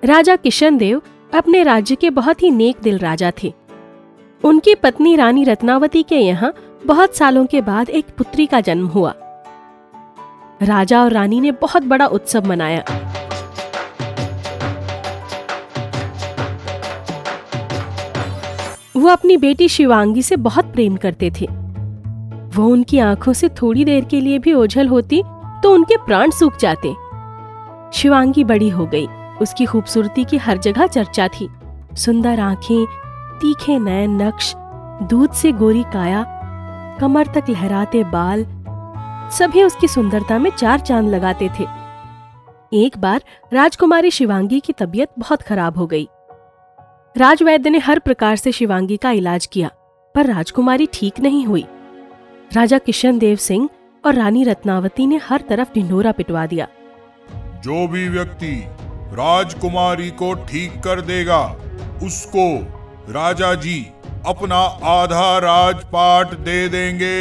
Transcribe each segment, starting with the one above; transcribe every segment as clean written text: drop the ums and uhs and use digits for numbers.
राजा किशनदेव अपने राज्य के बहुत ही नेक दिल राजा थे। उनकी पत्नी रानी रत्नावती के यहाँ बहुत सालों के बाद एक पुत्री का जन्म हुआ। राजा और रानी ने बहुत बड़ा उत्सव मनाया। वो अपनी बेटी शिवांगी से बहुत प्रेम करते थे। वो उनकी आंखों से थोड़ी देर के लिए भी ओझल होती तो उनके प्राण सूख जाते। शिवांगी बड़ी हो गई। उसकी खूबसूरती की हर जगह चर्चा थी। सुंदर आंखें, तीखे नयन नक्श, दूध से गोरी काया, कमर तक लहराते बाल, सभी उसकी सुंदरता में चार चांद लगाते थे। एक बार राजकुमारी शिवांगी की तबीयत बहुत खराब हो गई। राजवैद्य ने हर प्रकार से शिवांगी का इलाज किया, पर राजकुमारी ठीक नहीं हुई। राजा किशनदेव सिंह और रानी रत्नावती ने हर तरफ ढिंढोरा पिटवा दिया। जो भी व्यक्ति राजकुमारी को ठीक कर देगा, उसको राजा जी अपना आधा राजपाट दे देंगे।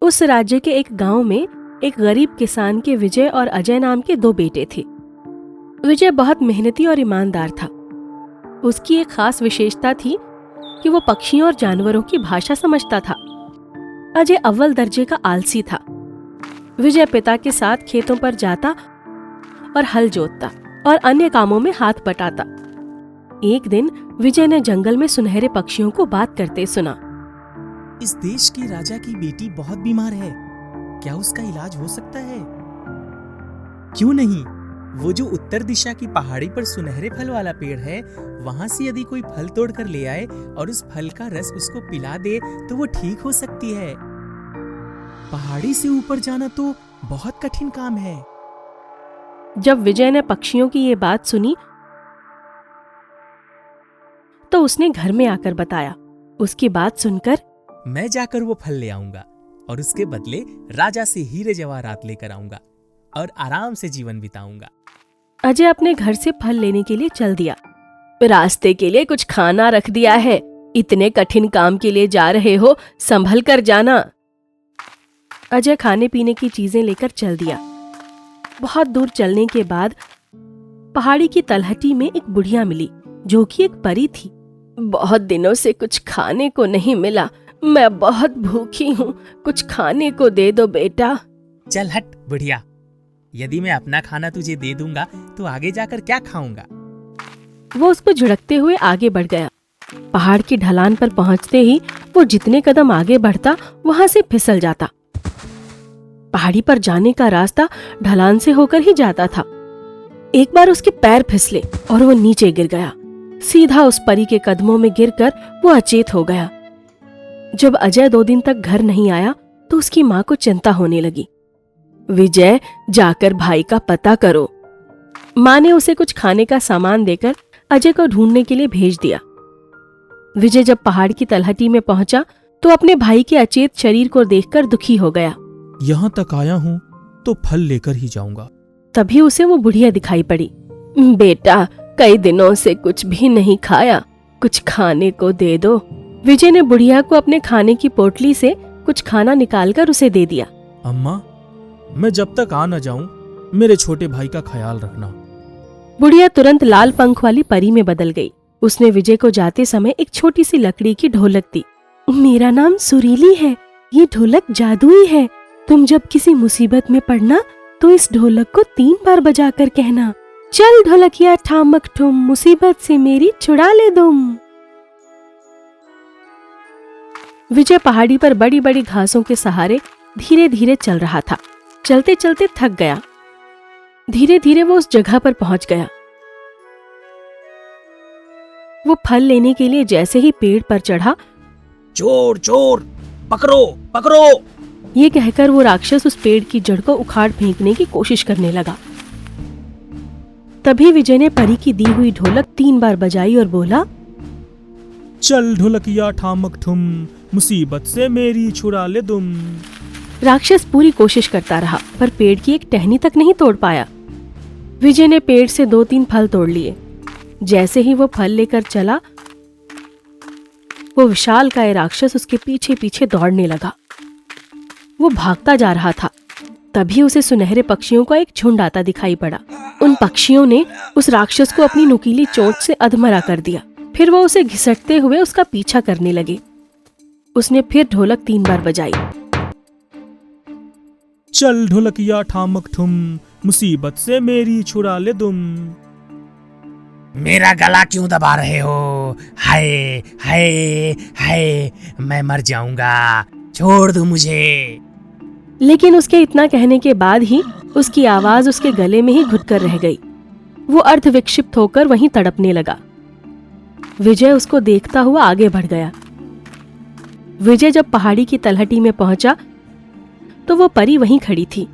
उस राज्य के एक गांव में एक गरीब किसान के विजय और अजय नाम के दो बेटे थे। विजय बहुत मेहनती और ईमानदार था। उसकी एक खास विशेषता थी कि वो पक्षियों और जानवरों की भाषा समझता था। अजय अव्वल दर्जे का आलसी था। विजय पिता के साथ खेतों पर जाता और हल जोतता और अन्य कामों में हाथ बटाता। एक दिन विजय ने जंगल में सुनहरे पक्षियों को बात करते सुना। इस देश के राजा की बेटी बहुत बीमार है, क्या उसका इलाज हो सकता है? क्यों नहीं, वो जो उत्तर दिशा की पहाड़ी पर सुनहरे फल वाला पेड़ है, वहां से यदि कोई फल तोड़ कर ले आए और उस फल का रस उसको पिला दे तो वो ठीक हो सकती है। पहाड़ी से ऊपर जाना तो बहुत कठिन काम है। जब विजय ने पक्षियों की ये बात सुनी तो उसने घर में आकर बताया। उसकी बात सुनकर मैं जाकर वो फल ले आऊंगा और उसके बदले राजा से हीरे जवाहरात लेकर आऊंगा और आराम से जीवन बिताऊंगा। अजय अपने घर से फल लेने के लिए चल दिया। रास्ते के लिए कुछ खाना रख दिया है, इतने कठिन काम के लिए जा रहे हो, संभल कर जाना। अजय खाने पीने की चीजें लेकर चल दिया। बहुत दूर चलने के बाद पहाड़ी की तलहटी में एक बुढ़िया मिली जो कि एक परी थी। बहुत दिनों से कुछ खाने को नहीं मिला, मैं बहुत भूखी हूँ, कुछ खाने को दे दो बेटा। चल हट बुढ़िया, यदि मैं अपना खाना तुझे दे दूंगा तो आगे जाकर क्या खाऊंगा? वो उसको झुड़कते हुए आगे बढ़ गया। पहाड़ की ढलान पर पहुंचते ही वो जितने कदम आगे बढ़ता वहां से फिसल जाता। पहाड़ी पर जाने का रास्ता ढलान से होकर ही जाता था। एक बार उसके पैर फिसले और वो नीचे गिर गया। सीधा उस परी के कदमों में गिरकर वो अचेत हो गया। जब अजय 2 दिन तक घर नहीं आया तो उसकी माँ को चिंता होने लगी। विजय, जाकर भाई का पता करो। माँ ने उसे कुछ खाने का सामान देकर अजय को ढूंढने के लिए भेज दिया। विजय जब पहाड़ की तलहटी में पहुंचा तो अपने भाई के अचेत शरीर को देखकर दुखी हो गया। यहाँ तक आया हूँ तो फल लेकर ही जाऊंगा। तभी उसे वो बुढ़िया दिखाई पड़ी। बेटा, कई दिनों से कुछ भी नहीं खाया, कुछ खाने को दे दो। विजय ने बुढ़िया को अपने खाने की पोटली से कुछ खाना निकालकर उसे दे दिया। अम्मा, मैं जब तक आ न जाऊं मेरे छोटे भाई का ख्याल रखना। बुढ़िया तुरंत लाल पंख वाली परी में बदल गई। उसने विजय को जाते समय एक छोटी सी लकड़ी की ढोलक दी। मेरा नाम सुरीली है, ये ढोलक जादुई है। तुम जब किसी मुसीबत में पड़ना तो इस ढोलक को 3 बार बजाकर कहना, चल ढोलकिया ठामक ठुम, मुसीबत से मेरी छुड़ा ले दुम। विजय पहाड़ी पर बड़ी बड़ी घासों के सहारे धीरे धीरे चल रहा था। चलते चलते थक गया। धीरे धीरे वो उस जगह पर पहुंच गया। वो फल लेने के लिए जैसे ही पेड़ पर चढ़ा, चोर चोर, पकड़ो पकड़ो, ये कहकर वो राक्षस उस पेड़ की जड़ को उखाड़ फेंकने की कोशिश करने लगा। तभी विजय ने परी की दी हुई ढोलक 3 बार बजाई और बोला, चल ढोलकिया ठामक ठुम, मुसीबत से मेरी छुड़ा ले दुम। राक्षस पूरी कोशिश करता रहा पर पेड़ की एक टहनी तक नहीं तोड़ पाया। विजय ने पेड़ से 2-3 फल तोड़ लिए। जैसे ही वो फल लेकर चला, वो विशालकाय राक्षस उसके पीछे पीछे दौड़ने लगा। वो भागता जा रहा था। तभी उसे सुनहरे पक्षियों का एक झुंड आता दिखाई पड़ा। उन पक्षियों ने उस राक्षस को अपनी नुकीली चोंच से अधमरा कर दिया। फिर वो उसे घिसटते हुए उसका पीछा करने लगे। उसने फिर ढोलक 3 बार बजाई। चल ढोलकिया ठामक ठुम, मुसीबत से मेरी छुड़ा ले दुम। मेरा गला क्यों दबा रहे हो? हाय हाय हाय, मैं मर जाऊंगा, छोड़ दो मुझे। लेकिन उसके इतना कहने के बाद ही उसकी आवाज उसके गले में ही घुटकर रह गई। वो अर्ध विक्षिप्त होकर वहीं तड़पने लगा। विजय उसको देखता हुआ आगे बढ़ गया। विजय जब पहाड़ी की तलहटी में पहुंचा तो वो परी वहीं खड़ी थी।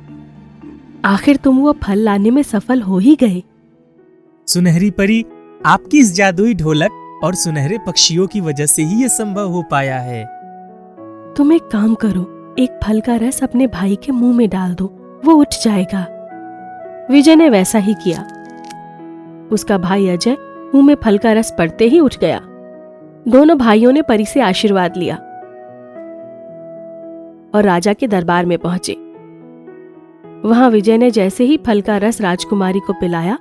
आखिर तुम वो फल लाने में सफल हो ही गए। सुनहरी परी, आपकी इस जादुई ढोलक और सुनहरे पक्षियों की वजह से ही ये संभव हो पाया है। तुम एक काम करो, एक फल का रस अपने भाई के मुंह में डाल दो, वो उठ जाएगा। विजय ने वैसा ही किया। उसका भाई अजय मुंह में फल का रस पड़ते ही उठ गया। दोनों भाइयों ने परी से आशीर्वाद लिया और राजा के दरबार में पहुंचे। वहां विजय ने जैसे ही फल का रस राजकुमारी को पिलाया,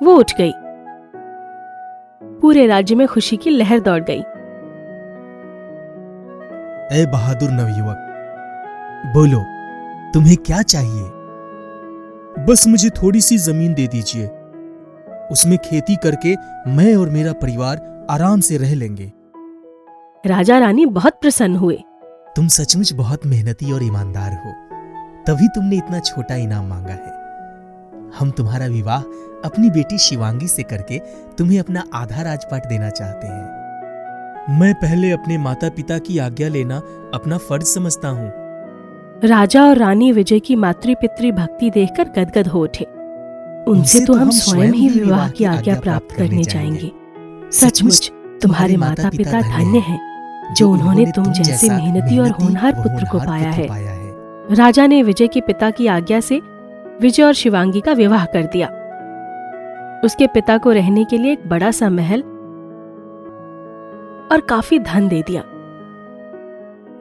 वो उठ गई। पूरे राज्य में खुशी की लहर दौड़ गई। ए बहादुर नवयुवक, बोलो तुम्हें क्या चाहिए? बस मुझे थोड़ी सी जमीन दे दीजिए, उसमें खेती करके मैं और मेरा परिवार आराम से रह लेंगे। राजा रानी बहुत प्रसन्न हुए। तुम सचमुच बहुत मेहनती और ईमानदार हो, तभी तुमने इतना छोटा इनाम मांगा है। हम तुम्हारा विवाह अपनी बेटी शिवांगी से करके तुम्हें अपना आधा राजपाट देना चाहते हैं। मैं पहले अपने माता पिता की आज्ञा लेना अपना फर्ज समझता हूँ। राजा और रानी विजय की मातृ पितृ भक्ति देखकर गदगद हो उठे। उनसे तो हम स्वयं ही विवाह की आज्ञा प्राप्त करने जाएंगे। सचमुच तुम्हारे माता पिता धन्य हैं, जो उन्होंने तुम जैसे मेहनती और होनहार पुत्र को पाया है। राजा ने विजय के पिता की आज्ञा से विजय और शिवांगी का विवाह कर दिया। उसके पिता को रहने के लिए एक बड़ा सा महल और काफी धन दे दिया।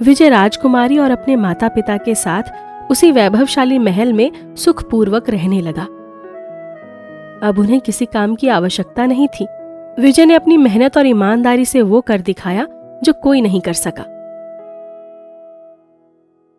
विजय राजकुमारी और अपने माता पिता के साथ उसी वैभवशाली महल में सुखपूर्वक रहने लगा। अब उन्हें किसी काम की आवश्यकता नहीं थी। विजय ने अपनी मेहनत और ईमानदारी से वो कर दिखाया जो कोई नहीं कर सका।